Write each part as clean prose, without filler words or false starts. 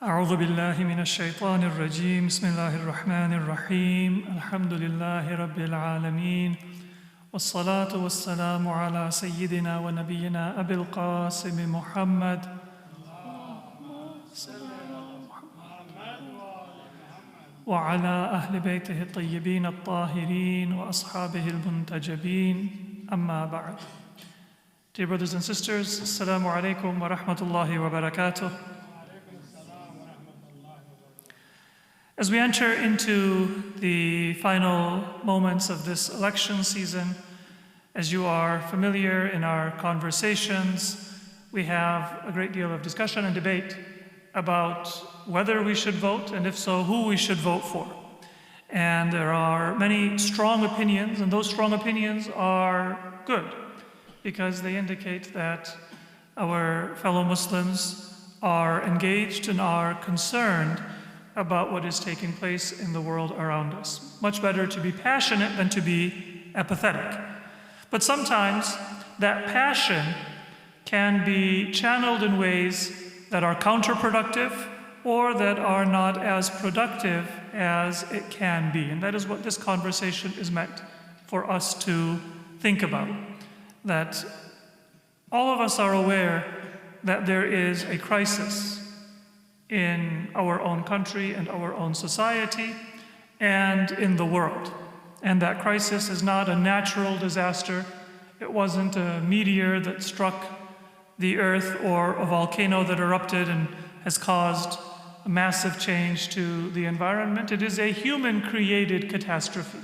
أعوذ بالله من الشيطان الرجيم بسم الله الرحمن الرحيم الحمد لله رب العالمين والصلاة والسلام على سيدنا ونبينا أبي القاسم محمد وعلى أهل بيته الطيبين الطاهرين وأصحابه المنتجبين أما بعد. Dear brothers and sisters, Assalamu alaikum wa rahmatullahi wa barakatuh. As we enter into the final moments of this election season, as you are familiar in our conversations, we have a great deal of discussion and debate about whether we should vote, and if so, who we should vote for. And there are many strong opinions, and those strong opinions are good because they indicate that our fellow Muslims are engaged and are concerned about what is taking place in the world around us. Much better to be passionate than to be apathetic. But sometimes that passion can be channeled in ways that are counterproductive or that are not as productive as it can be. And that is what this conversation is meant for us to think about. That all of us are aware that there is a crisis in our own country and our own society and in the world. And that crisis is not a natural disaster. It wasn't a meteor that struck the earth or a volcano that erupted and has caused a massive change to the environment. It is a human-created catastrophe.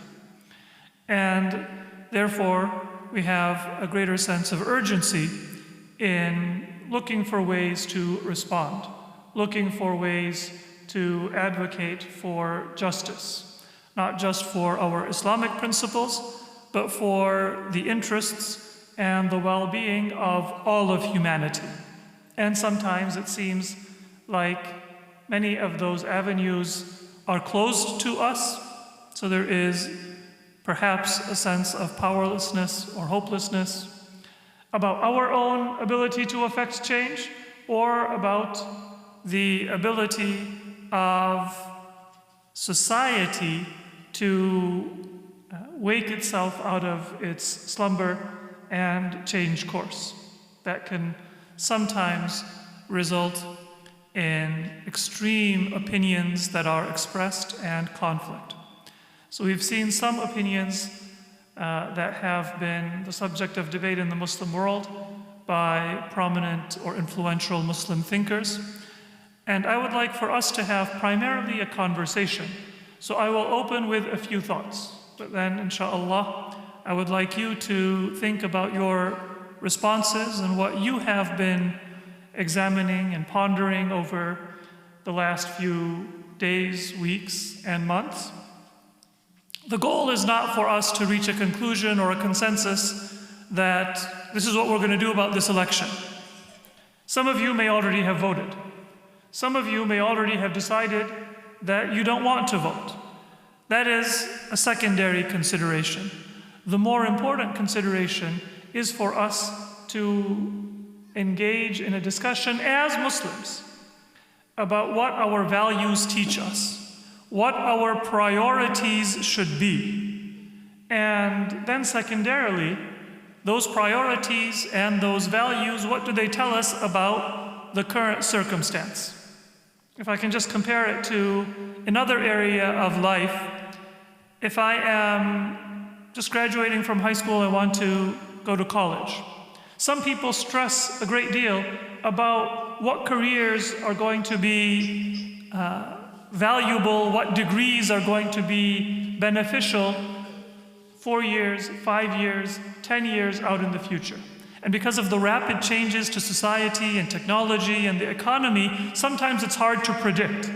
And therefore, we have a greater sense of urgency in looking for ways to respond, looking for ways to advocate for justice, not just for our Islamic principles, but for the interests and the well-being of all of humanity. And sometimes it seems like many of those avenues are closed to us, so there is perhaps a sense of powerlessness or hopelessness about our own ability to affect change or about the ability of society to wake itself out of its slumber and change course. That can sometimes result in extreme opinions that are expressed and conflict. So we've seen some opinions that have been the subject of debate in the Muslim world by prominent or influential Muslim thinkers. And I would like for us to have primarily a conversation. So I will open with a few thoughts, but then inshallah, I would like you to think about your responses and what you have been examining and pondering over the last few days, weeks, and months. The goal is not for us to reach a conclusion or a consensus that this is what we're going to do about this election. Some of you may already have voted. Some of you may already have decided that you don't want to vote. That is a secondary consideration. The more important consideration is for us to engage in a discussion as Muslims about what our values teach us, what our priorities should be. And then secondarily, those priorities and those values, what do they tell us about the current circumstance? If I can just compare it to another area of life, if I am just graduating from high school and want to go to college, some people stress a great deal about what careers are going to be valuable, what degrees are going to be beneficial 4 years, 5 years, 10 years out in the future. And because of the rapid changes to society and technology and the economy, sometimes it's hard to predict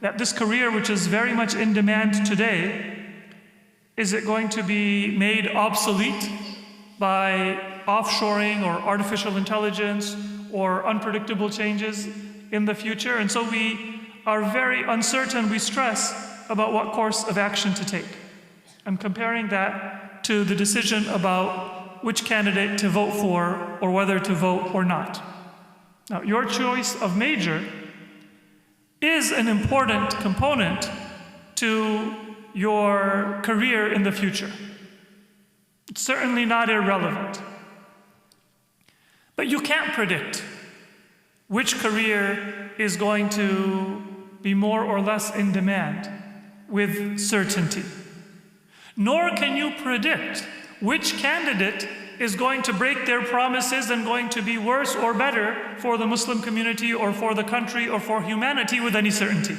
that this career, which is very much in demand today, is it going to be made obsolete by offshoring or artificial intelligence or unpredictable changes in the future? And so we are very uncertain, we stress about what course of action to take. I'm comparing that to the decision about which candidate to vote for or whether to vote or not. Now, your choice of major is an important component to your career in the future. It's certainly not irrelevant. But you can't predict which career is going to be more or less in demand with certainty. Nor can you predict which candidate is going to break their promises and going to be worse or better for the Muslim community or for the country or for humanity with any certainty.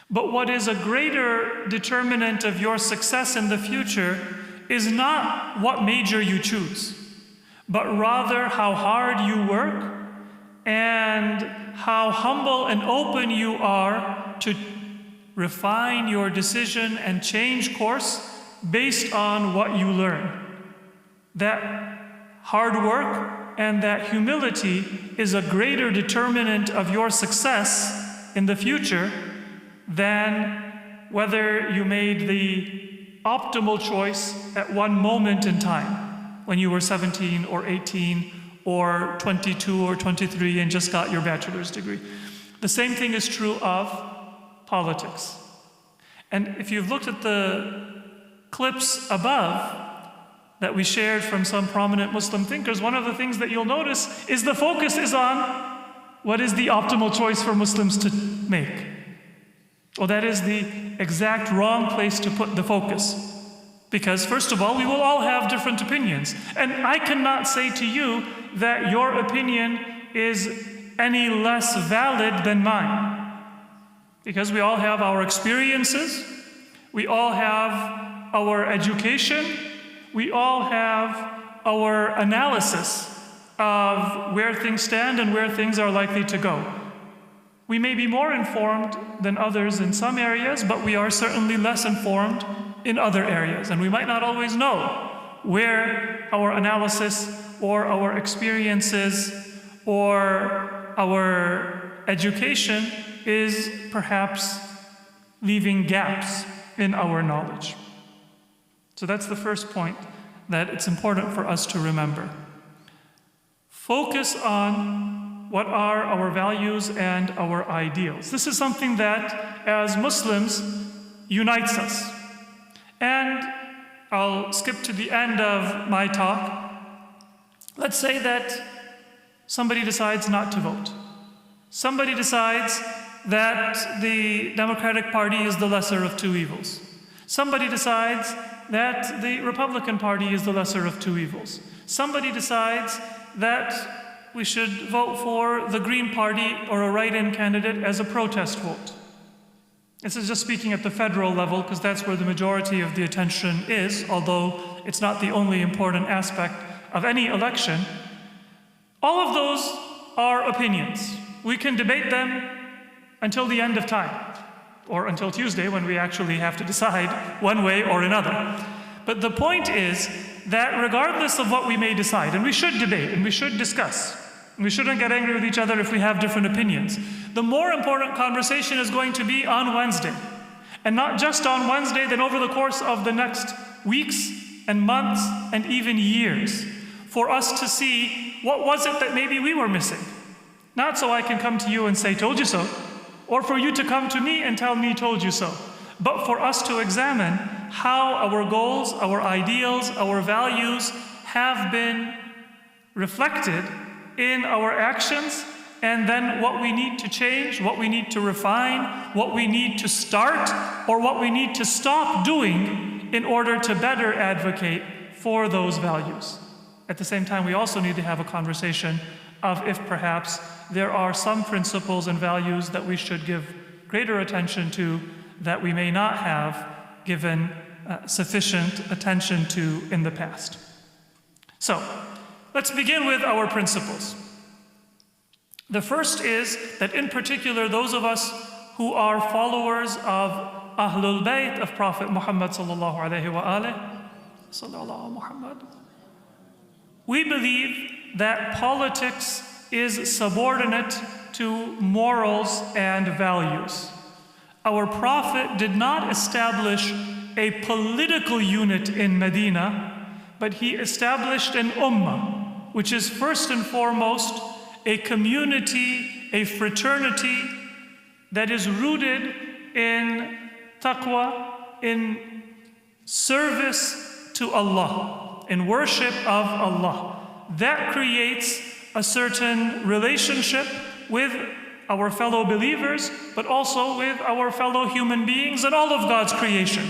But what is a greater determinant of your success in the future is not what major you choose, but rather how hard you work and how humble and open you are to refine your decision and change course based on what you learn. That hard work and that humility is a greater determinant of your success in the future than whether you made the optimal choice at one moment in time, when you were 17 or 18 or 22 or 23 and just got your bachelor's degree. The same thing is true of politics. And if you've looked at the clips above that we shared from some prominent Muslim thinkers, one of the things that you'll notice is the focus is on what is the optimal choice for Muslims to make. Well, that is the exact wrong place to put the focus. Because first of all, we will all have different opinions. And I cannot say to you that your opinion is any less valid than mine. Because we all have our experiences, we all have our education, we all have our analysis of where things stand and where things are likely to go. We may be more informed than others in some areas, but we are certainly less informed in other areas. And we might not always know where our analysis or our experiences or our education is perhaps leaving gaps in our knowledge. So that's the first point that it's important for us to remember. Focus on what are our values and our ideals. This is something that, as Muslims, unites us. And I'll skip to the end of my talk. Let's say that somebody decides not to vote. Somebody decides that the Democratic Party is the lesser of two evils. Somebody decides that the Republican Party is the lesser of two evils. Somebody decides that we should vote for the Green Party or a write-in candidate as a protest vote. This is just speaking at the federal level, because that's where the majority of the attention is, although it's not the only important aspect of any election. All of those are opinions. We can debate them until the end of time, or until Tuesday when we actually have to decide one way or another. But the point is that regardless of what we may decide, and we should debate and we should discuss, and we shouldn't get angry with each other if we have different opinions, the more important conversation is going to be on Wednesday. And not just on Wednesday, then over the course of the next weeks and months and even years, for us to see what was it that maybe we were missing. Not so I can come to you and say, told you so, or for you to come to me and tell me, told you so, but for us to examine how our goals, our ideals, our values have been reflected in our actions, and then what we need to change, what we need to refine, what we need to start, or what we need to stop doing in order to better advocate for those values. At the same time, we also need to have a conversation of if perhaps there are some principles and values that we should give greater attention to that we may not have given sufficient attention to in the past. So, let's begin with our principles. The first is that in particular, those of us who are followers of Ahlul Bayt of Prophet Muhammad sallallahu alaihi wasallam, we believe that politics is subordinate to morals and values. Our Prophet did not establish a political unit in Medina, but he established an ummah, which is first and foremost a community, a fraternity, that is rooted in taqwa, in service to Allah, in worship of Allah. That creates a certain relationship with our fellow believers, but also with our fellow human beings and all of God's creation.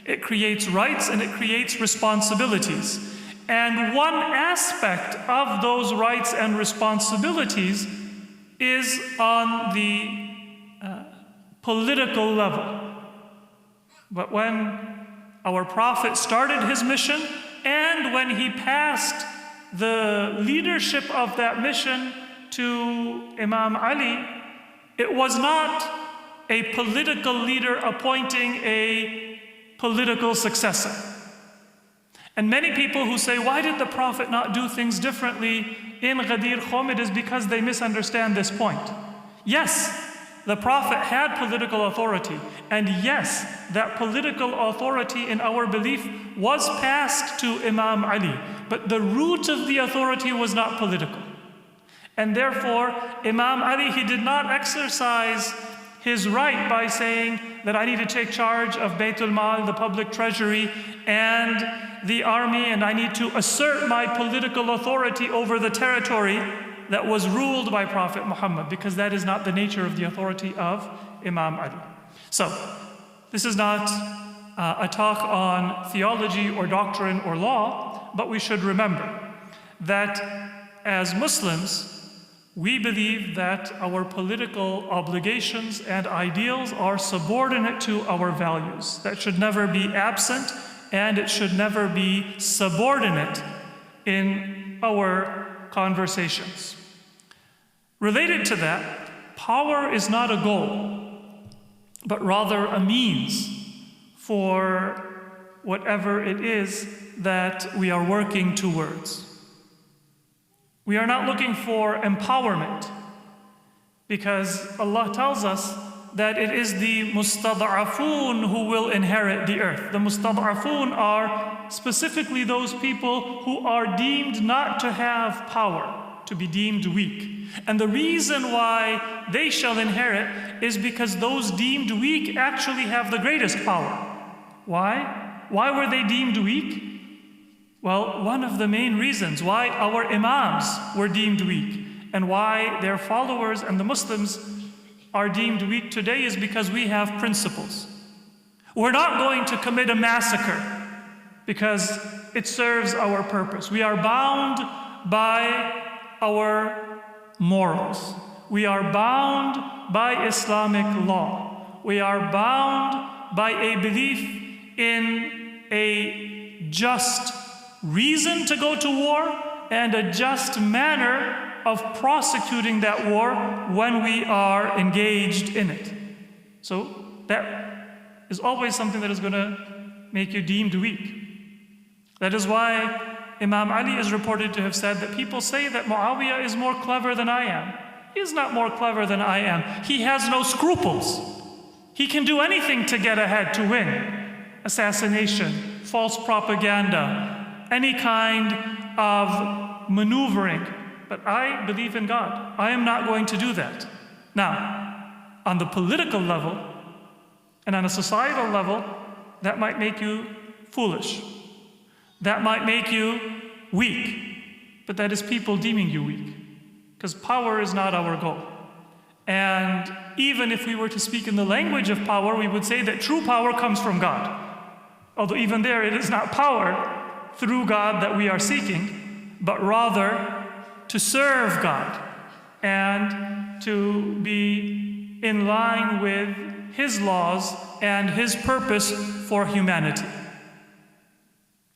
It creates rights and it creates responsibilities. And one aspect of those rights and responsibilities is on the political level. But when our Prophet started his mission, and when he passed the leadership of that mission to Imam Ali, it was not a political leader appointing a political successor. And many people who say, why did the Prophet not do things differently in Ghadir Khum? It is because they misunderstand this point. Yes, the Prophet had political authority, and yes, that political authority in our belief was passed to Imam Ali, but the root of the authority was not political. And therefore, Imam Ali, he did not exercise his right by saying that I need to take charge of Baytul Mal, the public treasury, and the army, and I need to assert my political authority over the territory that was ruled by Prophet Muhammad, because that is not the nature of the authority of Imam Ali. So, this is not a talk on theology or doctrine or law, but we should remember that as Muslims, we believe that our political obligations and ideals are subordinate to our values. That should never be absent, and it should never be subordinate in our conversations. Related to that, power is not a goal, but rather a means for whatever it is that we are working towards. We are not looking for empowerment, because Allah tells us that it is the mustad'afun who will inherit the earth. The mustad'afun are specifically those people who are deemed not to have power, to be deemed weak. And the reason why they shall inherit is because those deemed weak actually have the greatest power. Why? Why were they deemed weak? Well, one of the main reasons why our imams were deemed weak and why their followers and the Muslims are deemed weak today is because we have principles. We're not going to commit a massacre because it serves our purpose. We are bound by our morals. We are bound by Islamic law. We are bound by a belief in a just reason to go to war and a just manner of prosecuting that war when we are engaged in it. So that is always something that is going to make you deemed weak. That is why Imam Ali is reported to have said that people say that Muawiyah is more clever than I am. He is not more clever than I am. He has no scruples. He can do anything to get ahead, to win. Assassination, false propaganda, any kind of maneuvering. But I believe in God. I am not going to do that. Now, on the political level and on a societal level, that might make you foolish. That might make you weak. But that is people deeming you weak. Because power is not our goal. And even if we were to speak in the language of power, we would say that true power comes from God. Although even there, it is not power through God that we are seeking, but rather to serve God and to be in line with His laws and His purpose for humanity.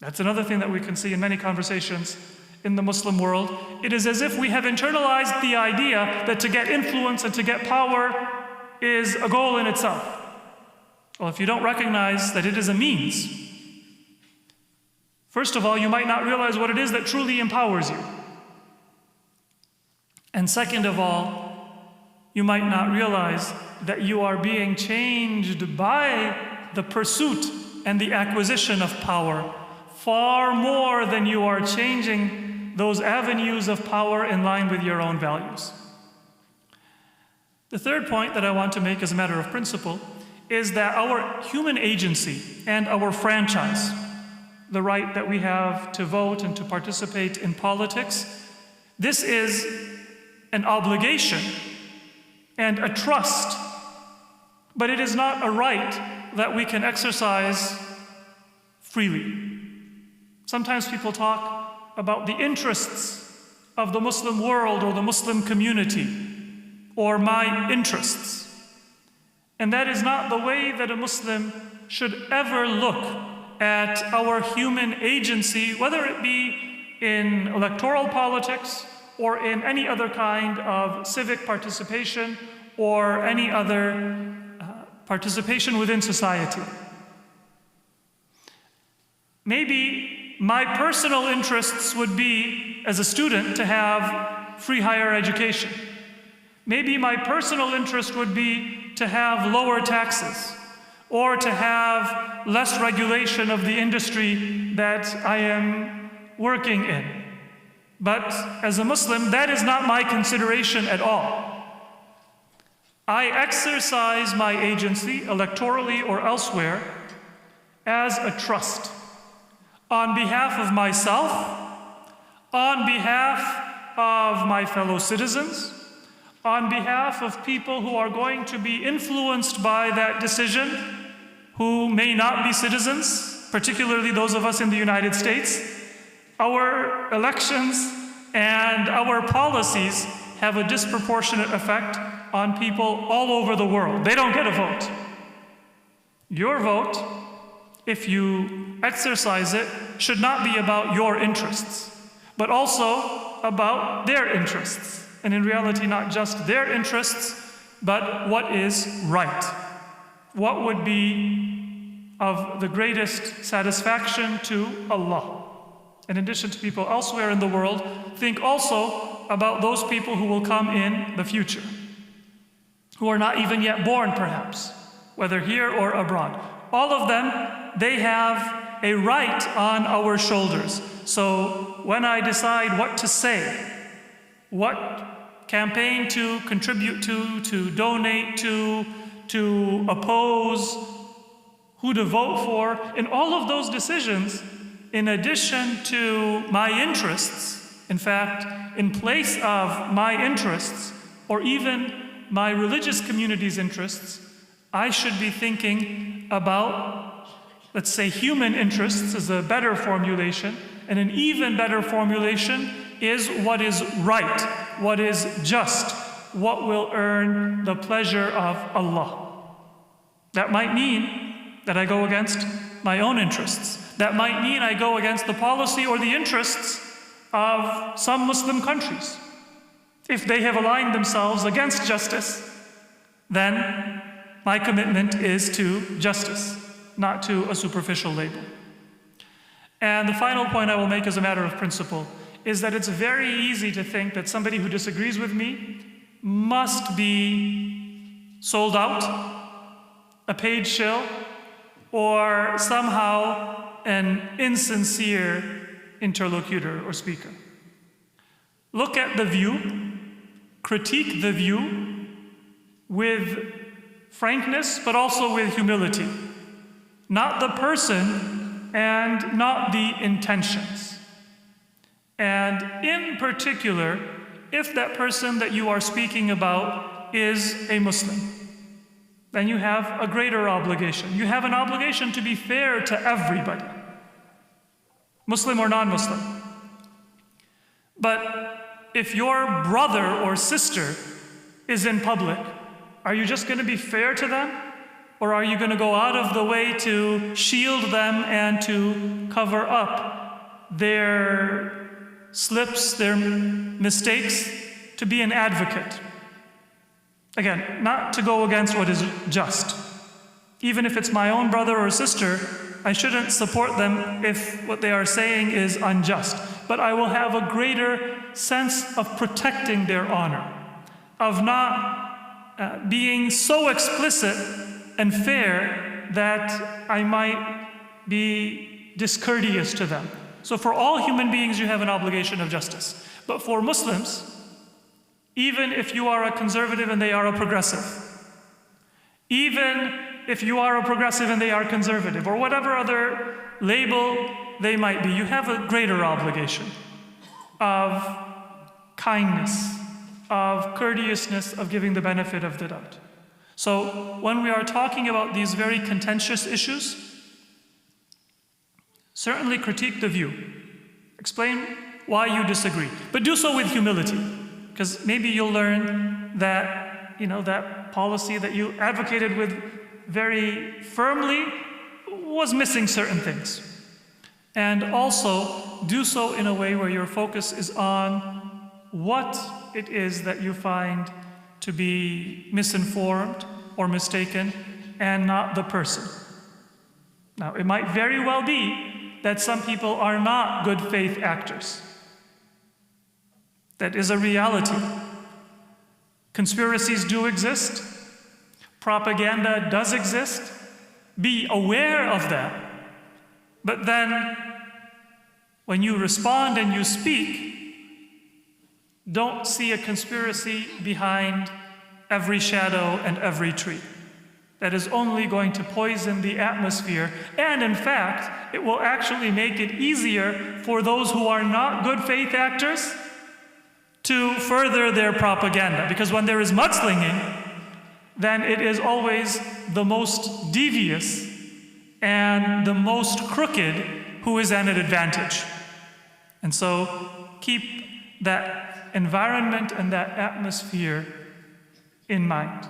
That's another thing that we can see in many conversations in the Muslim world. It is as if we have internalized the idea that to get influence and to get power is a goal in itself. Well, if you don't recognize that it is a means, first of all, you might not realize what it is that truly empowers you. And second of all, you might not realize that you are being changed by the pursuit and the acquisition of power far more than you are changing those avenues of power in line with your own values. The third point that I want to make as a matter of principle is that our human agency and our franchise, the right that we have to vote and to participate in politics, this is an obligation and a trust, but it is not a right that we can exercise freely. Sometimes people talk about the interests of the Muslim world or the Muslim community, or my interests. And that is not the way that a Muslim should ever look at our human agency, whether it be in electoral politics or in any other kind of civic participation or any other participation within society. Maybe my personal interests would be, as a student, to have free higher education. Maybe my personal interest would be to have lower taxes or to have less regulation of the industry that I am working in. But as a Muslim, that is not my consideration at all. I exercise my agency, electorally or elsewhere, as a trust on behalf of myself, on behalf of my fellow citizens, on behalf of people who are going to be influenced by that decision, who may not be citizens, particularly those of us in the United States. Our elections and our policies have a disproportionate effect on people all over the world. They don't get a vote. Your vote, if you exercise it, should not be about your interests, but also about their interests. And in reality, not just their interests, but what is right. What would be of the greatest satisfaction to Allah. In addition to people elsewhere in the world, think also about those people who will come in the future, who are not even yet born perhaps, whether here or abroad. All of them, they have a right on our shoulders. So when I decide what to say, what campaign to contribute to donate to oppose, who to vote for, in all of those decisions, in addition to my interests, in fact, in place of my interests, or even my religious community's interests, I should be thinking about, let's say, human interests is a better formulation, and an even better formulation is what is right, what is just, what will earn the pleasure of Allah. That might mean that I go against my own interests. That might mean I go against the policy or the interests of some Muslim countries. If they have aligned themselves against justice, then my commitment is to justice, not to a superficial label. And the final point I will make as a matter of principle is that it's very easy to think that somebody who disagrees with me must be sold out, a paid shill, or somehow an insincere interlocutor or speaker. Look at the view, critique the view with frankness, but also with humility. Not the person and not the intentions. And in particular, if that person that you are speaking about is a Muslim, then you have a greater obligation. You have an obligation to be fair to everybody, Muslim or non-Muslim. But if your brother or sister is in public, are you just going to be fair to them? Or are you going to go out of the way to shield them and to cover up their slips, their mistakes, to be an advocate? Again, not to go against what is just. Even if it's my own brother or sister, I shouldn't support them if what they are saying is unjust. But I will have a greater sense of protecting their honor, of not being so explicit and fair that I might be discourteous to them. So for all human beings, you have an obligation of justice. But for Muslims, even if you are a conservative and they are a progressive, even if you are a progressive and they are conservative, or whatever other label they might be, you have a greater obligation of kindness, of courteousness, of giving the benefit of the doubt. So when we are talking about these very contentious issues, certainly critique the view. Explain why you disagree, but do so with humility, because maybe you'll learn that, that policy that you advocated with very firmly was missing certain things. And also do so in a way where your focus is on what it is that you find to be misinformed or mistaken, and not the person. Now, it might very well be that some people are not good faith actors. That is a reality. Conspiracies do exist. Propaganda does exist. Be aware of that. But then, when you respond and you speak, don't see a conspiracy behind every shadow and every tree. That is only going to poison the atmosphere, and in fact, it will actually make it easier for those who are not good faith actors to further their propaganda. Because when there is mudslinging, then it is always the most devious and the most crooked who is at an advantage. And so keep that environment and that atmosphere in mind.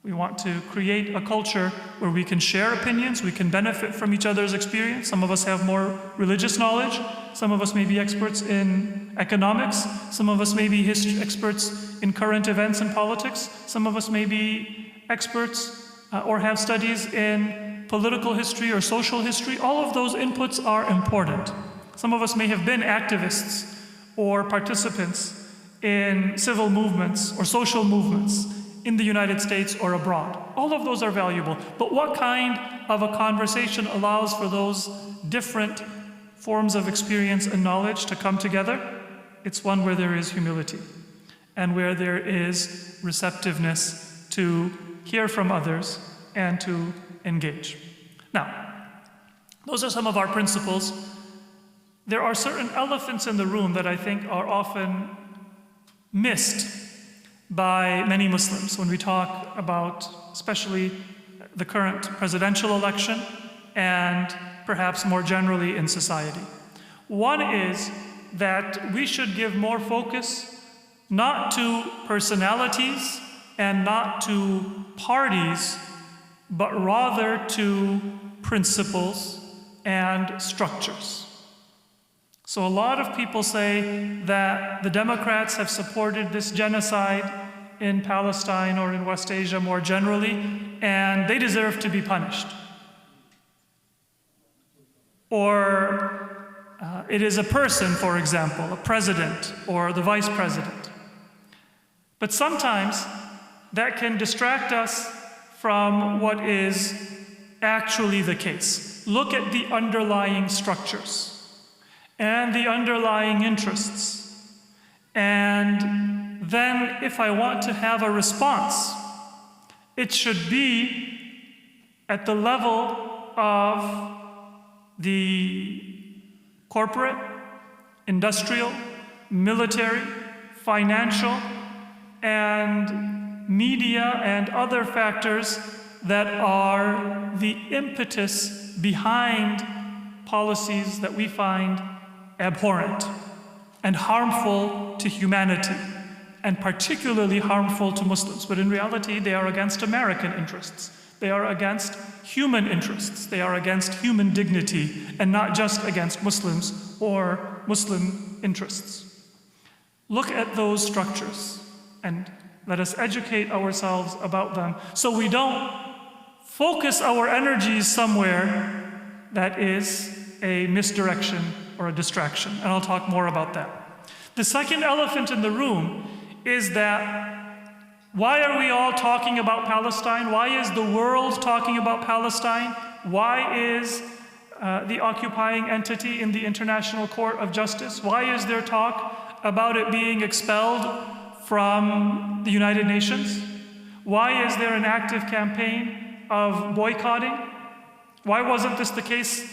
We want to create a culture where we can share opinions, we can benefit from each other's experience. Some of us have more religious knowledge, some of us may be experts in economics, some of us may be experts in current events and politics, some of us may be experts or have studies in political history or social history. All of those inputs are important. Some of us may have been activists or participants in civil movements or social movements in the United States or abroad. All of those are valuable. But what kind of a conversation allows for those different forms of experience and knowledge to come together? It's one where there is humility and where there is receptiveness to hear from others and to engage. Now, those are some of our principles. There are certain elephants in the room that I think are often missed by many Muslims when we talk about especially the current presidential election and perhaps more generally in society. One is that we should give more focus not to personalities and not to parties, but rather to principles and structures. So a lot of people say that the Democrats have supported this genocide in Palestine or in West Asia more generally, and they deserve to be punished. Or it is a person, for example, a president or the vice president. But sometimes that can distract us from what is actually the case. Look at the underlying structures and the underlying interests. And then if I want to have a response, it should be at the level of the corporate, industrial, military, financial, and media and other factors that are the impetus behind policies that we find abhorrent and harmful to humanity, and particularly harmful to Muslims. But in reality, they are against American interests. They are against human interests. They are against human dignity, and not just against Muslims or Muslim interests. Look at those structures and let us educate ourselves about them so we don't focus our energies somewhere that is a misdirection or a distraction. And I'll talk more about that. The second elephant in the room is that why are we all talking about Palestine? Why is the world talking about Palestine? Why is the occupying entity in the International Court of Justice? Why is there talk about it being expelled from the United Nations? Why is there an active campaign of boycotting? Why wasn't this the case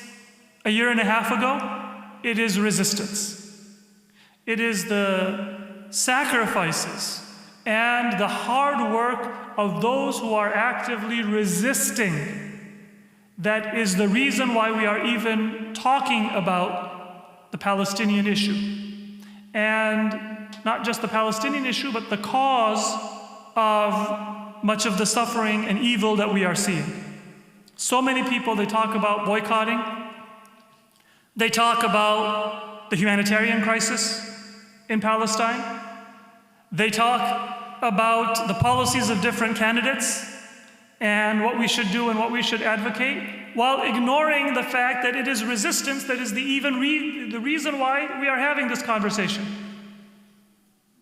a year and a half ago? It is resistance. It is the sacrifices and the hard work of those who are actively resisting that is the reason why we are even talking about the Palestinian issue. And not just the Palestinian issue, but the cause of much of the suffering and evil that we are seeing. So many people, they talk about boycotting. They talk about the humanitarian crisis in Palestine. They talk about the policies of different candidates and what we should do and what we should advocate, while ignoring the fact that it is resistance that is the reason why we are having this conversation.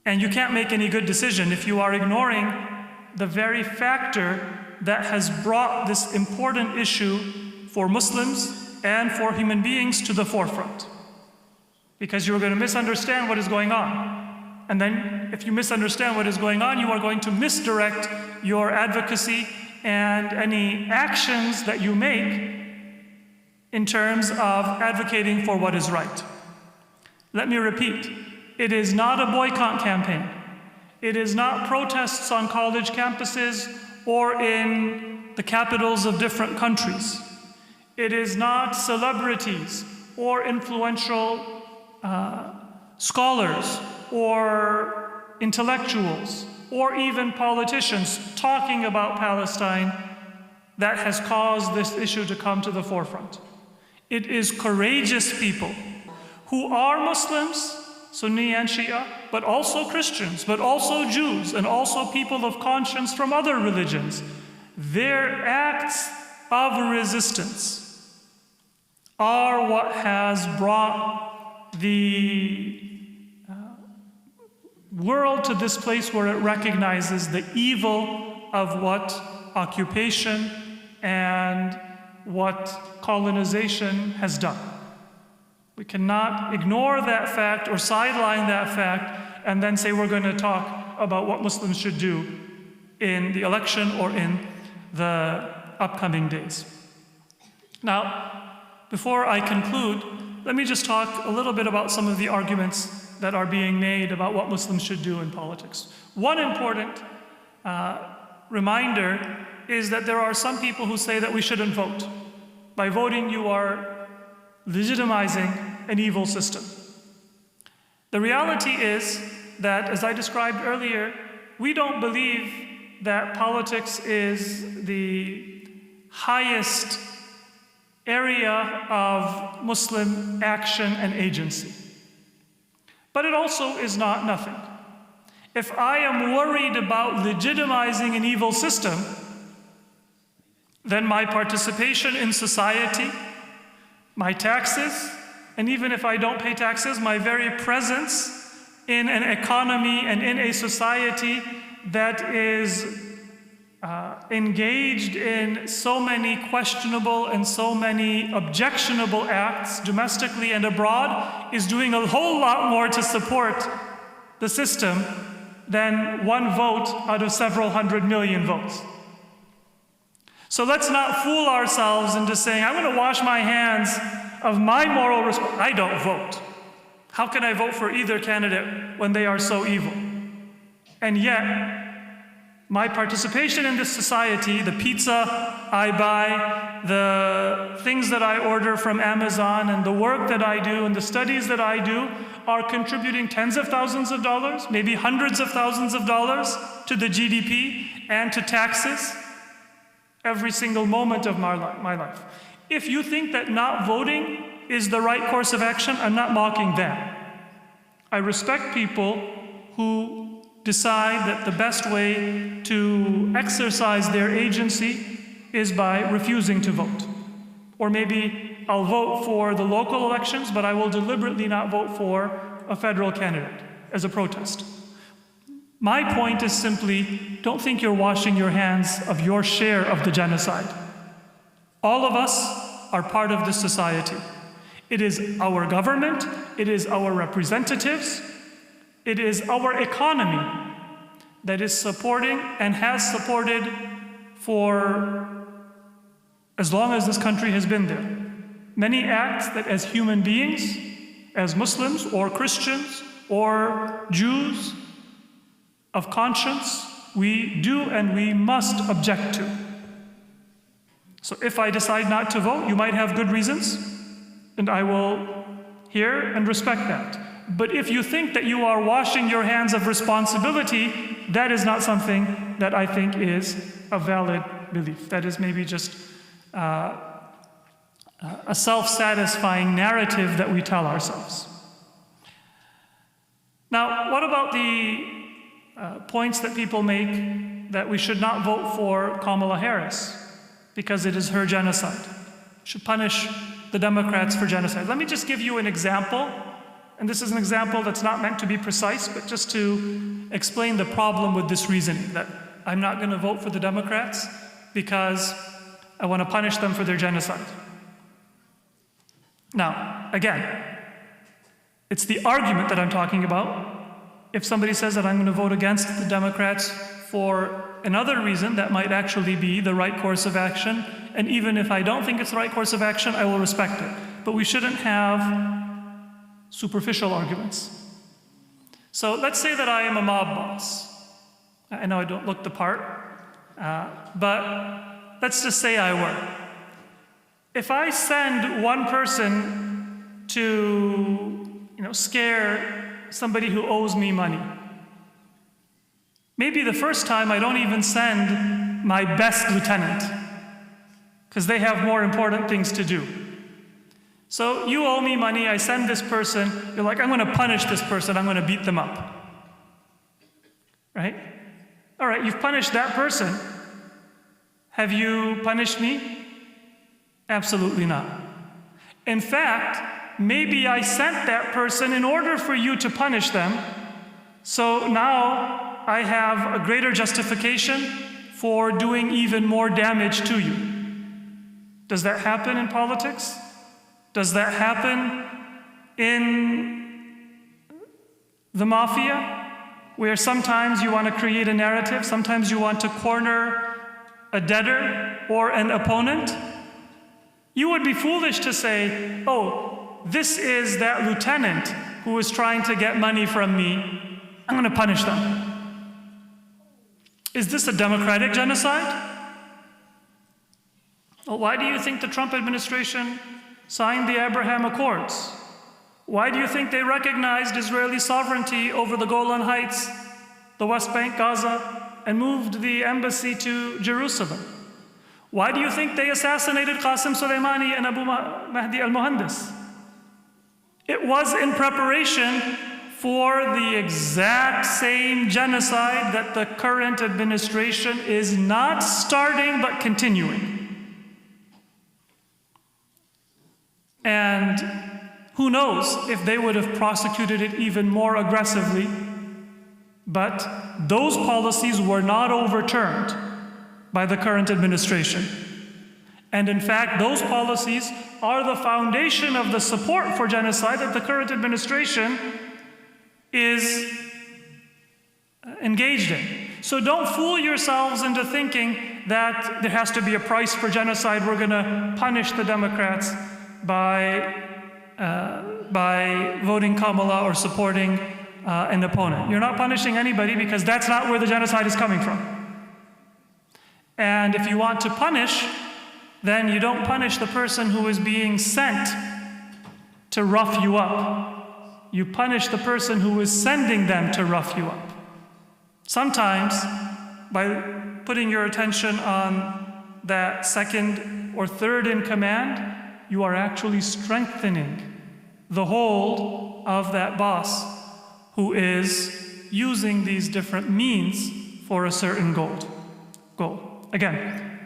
And you can't make any good decision if you are ignoring the very factor that has brought this important issue for Muslims and for human beings to the forefront. Because you're going to misunderstand what is going on. And then if you misunderstand what is going on, you are going to misdirect your advocacy and any actions that you make in terms of advocating for what is right. Let me repeat, it is not a boycott campaign. It is not protests on college campuses or in the capitals of different countries. It is not celebrities or influential scholars or intellectuals or even politicians talking about Palestine that has caused this issue to come to the forefront. It is courageous people who are Muslims, Sunni and Shia, but also Christians, but also Jews, and also people of conscience from other religions. Their acts of resistance are what has brought the world to this place where it recognizes the evil of what occupation and what colonization has done. We cannot ignore that fact or sideline that fact and then say we're going to talk about what Muslims should do in the election or in the upcoming days. Now, before I conclude, let me just talk a little bit about some of the arguments that are being made about what Muslims should do in politics. One important reminder is that there are some people who say that we shouldn't vote. By voting, you are legitimizing an evil system. The reality is that, as I described earlier, we don't believe that politics is the highest area of Muslim action and agency. But it also is not nothing. If I am worried about legitimizing an evil system, then my participation in society, my taxes, and even if I don't pay taxes, my very presence in an economy and in a society that is engaged in so many questionable and so many objectionable acts domestically and abroad is doing a whole lot more to support the system than one vote out of several 100 million votes. So let's not fool ourselves into saying, I'm going to wash my hands of my moral responsibility. I don't vote. How can I vote for either candidate when they are so evil? And yet, my participation in this society, the pizza I buy, the things that I order from Amazon, and the work that I do, and the studies that I do, are contributing tens of thousands of dollars, maybe hundreds of thousands of dollars to the GDP and to taxes every single moment of my life. If you think that not voting is the right course of action, I'm not mocking that. I respect people who decide that the best way to exercise their agency is by refusing to vote. Or maybe I'll vote for the local elections, but I will deliberately not vote for a federal candidate as a protest. My point is simply, don't think you're washing your hands of your share of the genocide. All of us are part of this society. It is our government, it is our representatives, it is our economy that is supporting and has supported for as long as this country has been there. Many acts that as human beings, as Muslims or Christians or Jews of conscience, we do and we must object to. So if I decide not to vote, you might have good reasons, and I will hear and respect that. But if you think that you are washing your hands of responsibility, that is not something that I think is a valid belief. That is maybe just a self-satisfying narrative that we tell ourselves. Now, what about the points that people make that we should not vote for Kamala Harris because it is her genocide? Should punish the Democrats for genocide. Let me just give you an example, and this is an example that's not meant to be precise, but just to explain the problem with this reasoning, that I'm not going to vote for the Democrats because I want to punish them for their genocide. Now, again, it's the argument that I'm talking about. If somebody says that I'm going to vote against the Democrats for another reason that might actually be the right course of action, and even if I don't think it's the right course of action, I will respect it. But we shouldn't have superficial arguments. So let's say that I am a mob boss. I know I don't look the part, but let's just say I were. If I send one person to, scare somebody who owes me money, maybe the first time I don't even send my best lieutenant, because they have more important things to do. So you owe me money, I send this person, you're like, I'm going to punish this person, I'm going to beat them up. Right? All right, you've punished that person. Have you punished me? Absolutely not. In fact, maybe I sent that person in order for you to punish them, so now I have a greater justification for doing even more damage to you. Does that happen in politics? Does that happen in the mafia, where sometimes you want to create a narrative, sometimes you want to corner a debtor or an opponent? You would be foolish to say, oh, this is that lieutenant who is trying to get money from me, I'm going to punish them. Is this a democratic genocide? Well, why do you think the Trump administration signed the Abraham Accords? Why do you think they recognized Israeli sovereignty over the Golan Heights, the West Bank, Gaza, and moved the embassy to Jerusalem? Why do you think they assassinated Qasem Soleimani and Abu Mahdi al-Muhandis? It was in preparation for the exact same genocide that the current administration is not starting but continuing. And who knows if they would have prosecuted it even more aggressively, but those policies were not overturned by the current administration. And in fact, those policies are the foundation of the support for genocide that the current administration is engaged in. So don't fool yourselves into thinking that there has to be a price for genocide. We're going to punish the Democrats by voting Kamala or supporting an opponent. You're not punishing anybody because that's not where the genocide is coming from. And if you want to punish, then you don't punish the person who is being sent to rough you up. You punish the person who is sending them to rough you up. Sometimes, by putting your attention on that second or third in command, you are actually strengthening the hold of that boss who is using these different means for a certain goal. Again,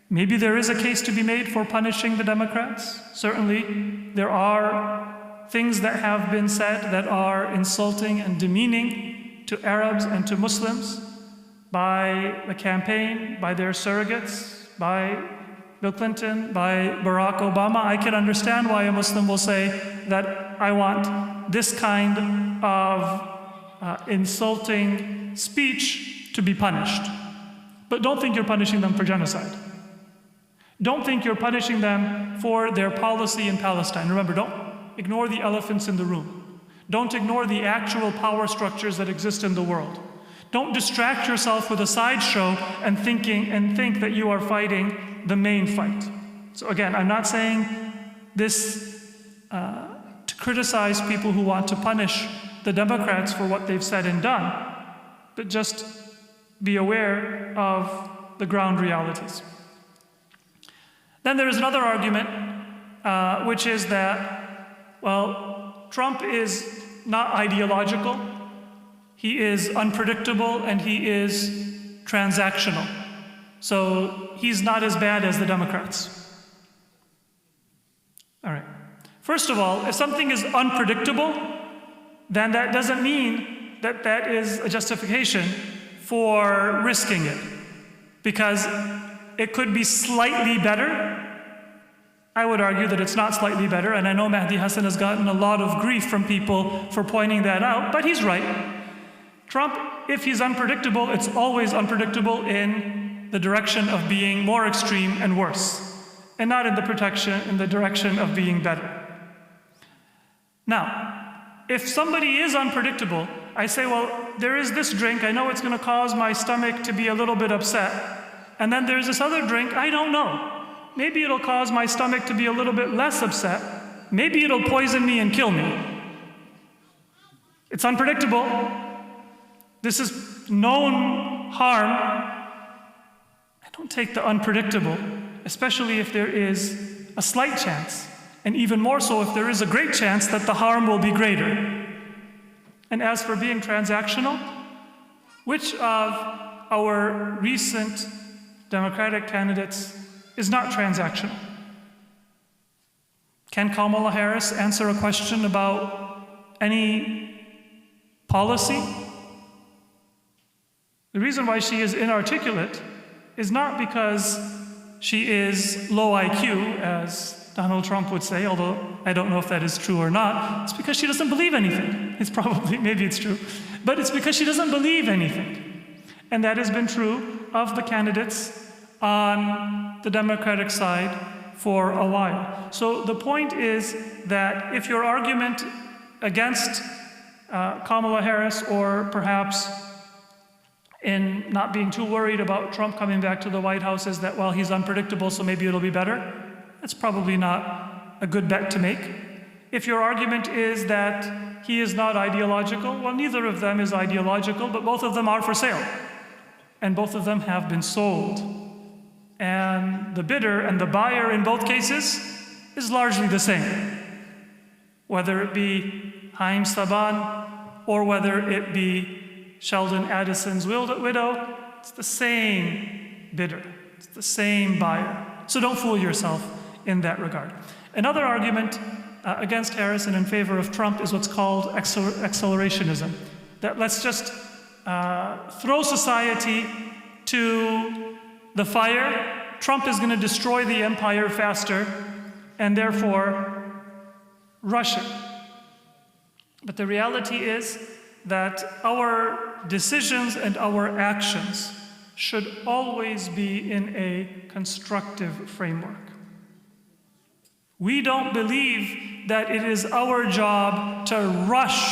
maybe there is a case to be made for punishing the Democrats. Certainly, there are things that have been said that are insulting and demeaning to Arabs and to Muslims by the campaign, by their surrogates, by Bill Clinton, by Barack Obama. I can understand why a Muslim will say that I want this kind of insulting speech to be punished. But don't think you're punishing them for genocide. Don't think you're punishing them for their policy in Palestine. Remember, don't ignore the elephants in the room. Don't ignore the actual power structures that exist in the world. Don't distract yourself with a sideshow and think that you are fighting the main fight. So again, I'm not saying this to criticize people who want to punish the Democrats for what they've said and done, but just be aware of the ground realities. Then there is another argument, which is that, well, Trump is not ideological, he is unpredictable, and he is transactional. So he's not as bad as the Democrats. All right. First of all, if something is unpredictable, then that doesn't mean that that is a justification for risking it. Because it could be slightly better. I would argue that it's not slightly better, and I know Mahdi Hassan has gotten a lot of grief from people for pointing that out, but he's right. Trump, if he's unpredictable, it's always unpredictable in the direction of being more extreme and worse, and not in the direction of being better. Now, if somebody is unpredictable, I say, well, there is this drink, I know it's going to cause my stomach to be a little bit upset, and then there's this other drink, I don't know. Maybe it'll cause my stomach to be a little bit less upset. Maybe it'll poison me and kill me. It's unpredictable. This is known harm. I don't take the unpredictable, especially if there is a slight chance, and even more so if there is a great chance that the harm will be greater. And as for being transactional, which of our recent Democratic candidates is not transactional? Can Kamala Harris answer a question about any policy? The reason why she is inarticulate is not because she is low IQ, as Donald Trump would say, although I don't know if that is true or not. It's because she doesn't believe anything. Maybe it's true, but it's because she doesn't believe anything. And that has been true of the candidates on the Democratic side for a while. So the point is that if your argument against Kamala Harris, or perhaps in not being too worried about Trump coming back to the White House, is that, well, he's unpredictable, so maybe it'll be better, that's probably not a good bet to make. If your argument is that he is not ideological, well, neither of them is ideological, but both of them are for sale. And both of them have been sold. And the bidder and the buyer in both cases is largely the same. Whether it be Haim Saban or whether it be Sheldon Addison's widow, it's the same bidder, it's the same buyer. So don't fool yourself in that regard. Another argument against Harris and in favor of Trump is what's called accelerationism. That let's just throw society to the fire. Trump is going to destroy the empire faster, and therefore rush it. But the reality is that our decisions and our actions should always be in a constructive framework. We don't believe that it is our job to rush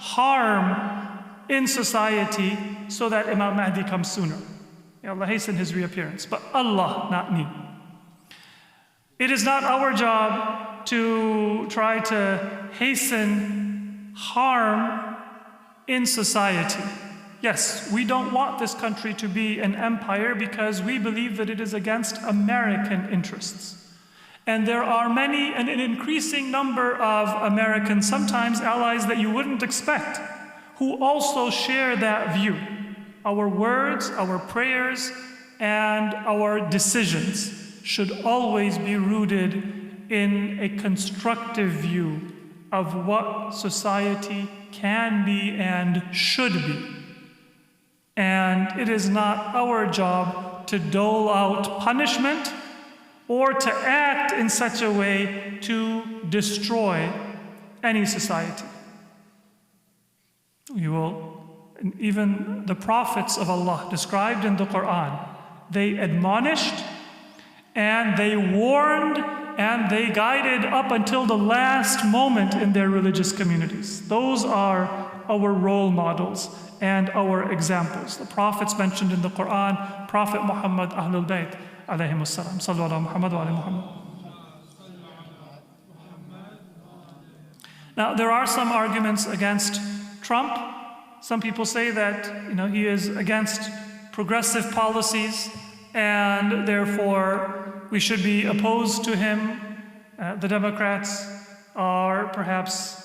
harm in society so that Imam Mahdi comes sooner. May Allah hasten his reappearance, but Allah, not me. It is not our job to try to hasten harm in society. Yes, we don't want this country to be an empire because we believe that it is against American interests. And there are many and an increasing number of Americans, sometimes allies that you wouldn't expect, who also share that view. Our words, our prayers, and our decisions should always be rooted in a constructive view of what society can be and should be. And it is not our job to dole out punishment or to act in such a way to destroy any society. and even the prophets of Allah described in the Quran, they admonished and they warned and they guided up until the last moment in their religious communities. Those are our role models and our examples. The prophets mentioned in the Quran, Prophet Muhammad, Ahlul Bayt, alayhimus salam. Sallu ala Muhammad wa ala Muhammad. Now, there are some arguments against Trump. Some people say that, he is against progressive policies and therefore we should be opposed to him. The Democrats are perhaps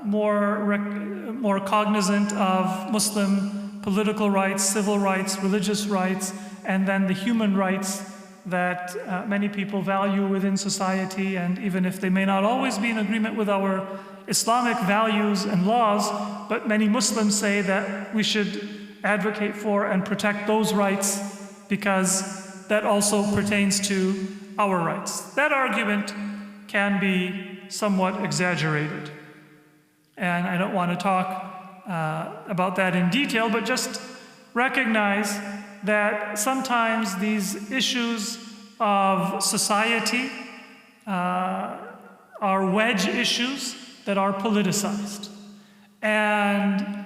more cognizant of Muslim political rights, civil rights, religious rights, and then the human rights that many people value within society. And even if they may not always be in agreement with our Islamic values and laws, but many Muslims say that we should advocate for and protect those rights because that also pertains to our rights. That argument can be somewhat exaggerated. And I don't want to talk about that in detail, but just recognize that sometimes these issues of society are wedge issues that are politicized. And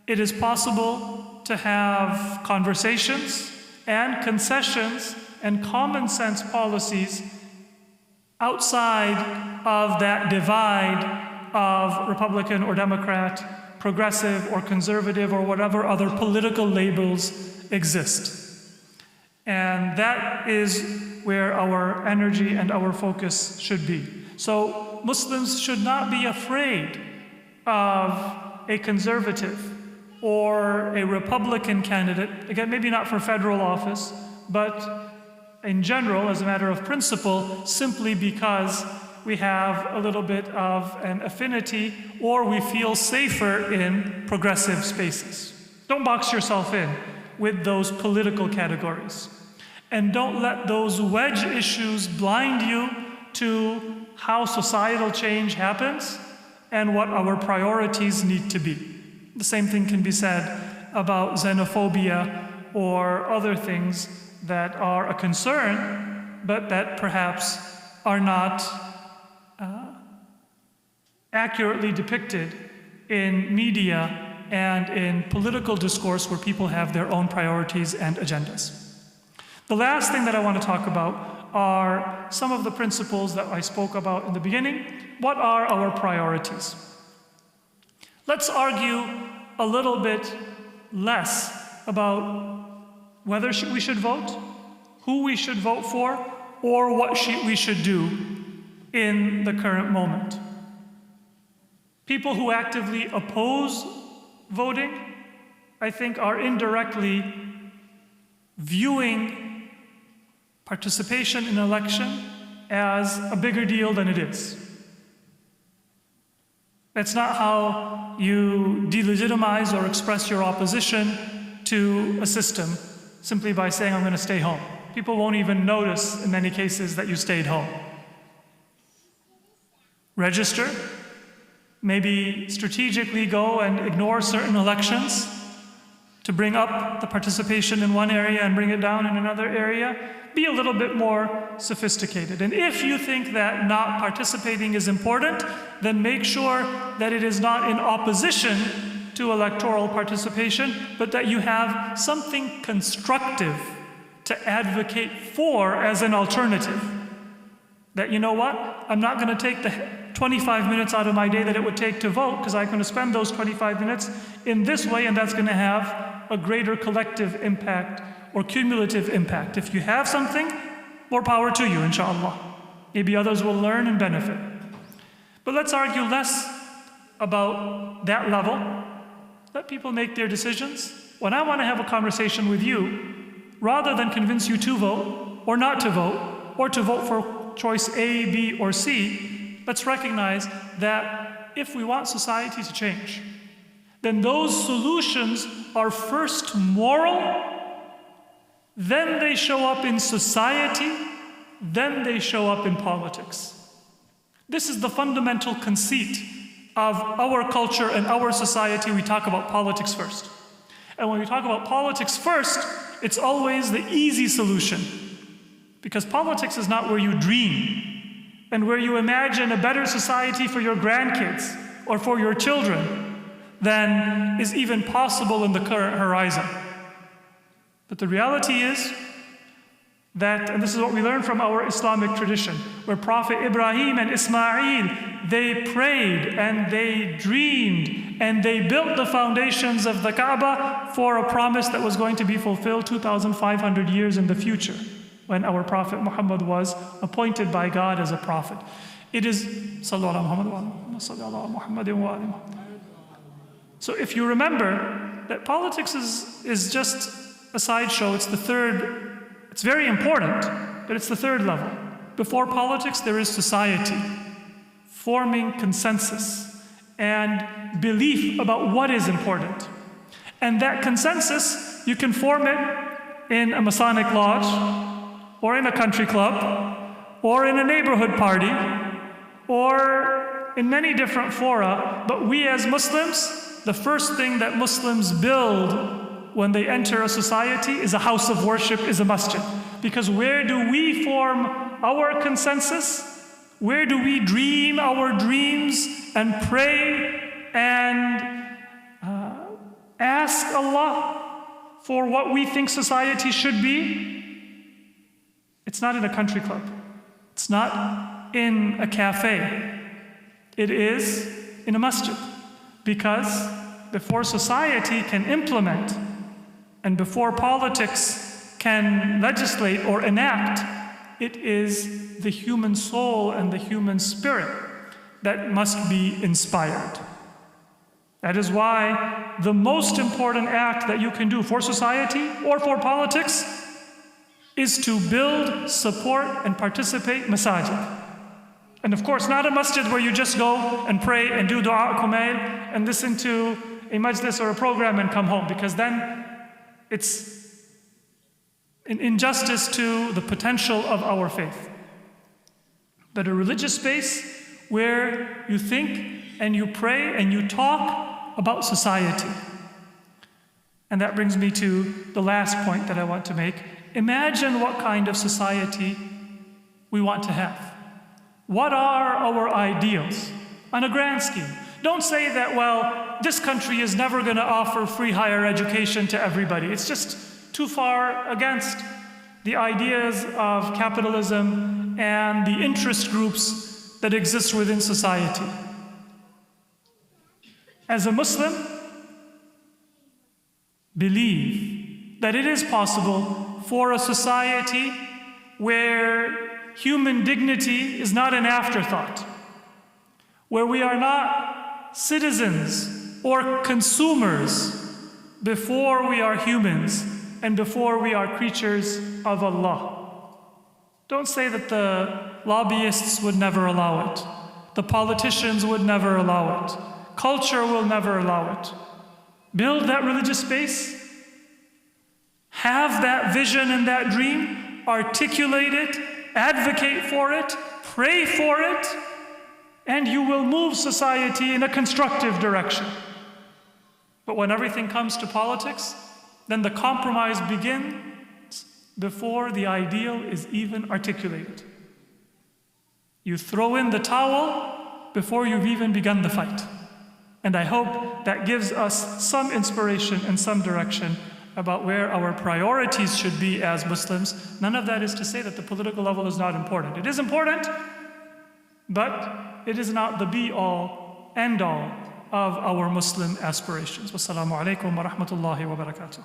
it is possible to have conversations and concessions and common sense policies outside of that divide of Republican or Democrat, progressive or conservative or whatever other political labels exist. And that is where our energy and our focus should be. So Muslims should not be afraid of a conservative or a Republican candidate, again, maybe not for federal office, but in general, as a matter of principle, simply because we have a little bit of an affinity or we feel safer in progressive spaces. Don't box yourself in with those political categories. And don't let those wedge issues blind you to how societal change happens and what our priorities need to be. The same thing can be said about xenophobia or other things that are a concern, but that perhaps are not accurately depicted in media and in political discourse where people have their own priorities and agendas. The last thing that I want to talk about are some of the principles that I spoke about in the beginning. What are our priorities? Let's argue a little bit less about whether we should vote, who we should vote for, or what we should do in the current moment. People who actively oppose voting, I think, are indirectly viewing participation in an election as a bigger deal than it is. That's not how you delegitimize or express your opposition to a system simply by saying, I'm going to stay home. People won't even notice in many cases that you stayed home. Register, maybe strategically go and ignore certain elections to bring up the participation in one area and bring it down in another area. Be a little bit more sophisticated. And if you think that not participating is important, then make sure that it is not in opposition to electoral participation, but that you have something constructive to advocate for as an alternative. That, you know what, I'm not going to take the 25 minutes out of my day that it would take to vote, because I'm going to spend those 25 minutes in this way, and that's going to have a greater collective impact or cumulative impact. If you have something, more power to you, inshallah. Maybe others will learn and benefit. But let's argue less about that level. Let people make their decisions. When I want to have a conversation with you, rather than convince you to vote or not to vote, or to vote for choice A, B, or C, let's recognize that if we want society to change, then those solutions are first moral, then they show up in society, then they show up in politics. This is the fundamental conceit of our culture and our society, we talk about politics first. And when we talk about politics first, it's always the easy solution. Because politics is not where you dream and where you imagine a better society for your grandkids or for your children than is even possible in the current horizon. But the reality is that, and this is what we learn from our Islamic tradition, where Prophet Ibrahim and Ismail, they prayed and they dreamed and they built the foundations of the Kaaba for a promise that was going to be fulfilled 2,500 years in the future, when our Prophet Muhammad was appointed by God as a prophet. It is, so if you remember that politics is just a sideshow, it's very important, but it's the third level. Before politics, there is society, forming consensus and belief about what is important. And that consensus, you can form it in a Masonic lodge, or in a country club, or in a neighborhood party, or in many different fora. But we as Muslims, the first thing that Muslims build when they enter a society is a house of worship, is a masjid. Because where do we form our consensus? Where do we dream our dreams and pray and ask Allah for what we think society should be? It's not in a country club. It's not in a cafe. It is in a masjid. Because before society can implement and before politics can legislate or enact, it is the human soul and the human spirit that must be inspired. That is why the most important act that you can do for society or for politics is to build, support, and participate masajid. And of course, not a masjid where you just go and pray and do dua kumail and listen to a majlis or a program and come home, because then it's an injustice to the potential of our faith. But a religious space where you think and you pray and you talk about society. And that brings me to the last point that I want to make. Imagine what kind of society we want to have. What are our ideals on a grand scheme? Don't say that, well, this country is never going to offer free higher education to everybody. It's just too far against the ideas of capitalism and the interest groups that exist within society. As a Muslim, believe that it is possible for a society where human dignity is not an afterthought, where we are not citizens or consumers before we are humans and before we are creatures of Allah. Don't say that the lobbyists would never allow it, the politicians would never allow it, culture will never allow it. Build that religious space, have that vision and that dream, articulate it, advocate for it, pray for it, and you will move society in a constructive direction. But when everything comes to politics, then the compromise begins before the ideal is even articulated. You throw in the towel before you've even begun the fight. And I hope that gives us some inspiration and some direction about where our priorities should be as Muslims. None of that is to say that the political level is not important. It is important, but it is not the be-all, end-all of our Muslim aspirations. Wassalamu alaikum wa rahmatullahi wa barakatuh.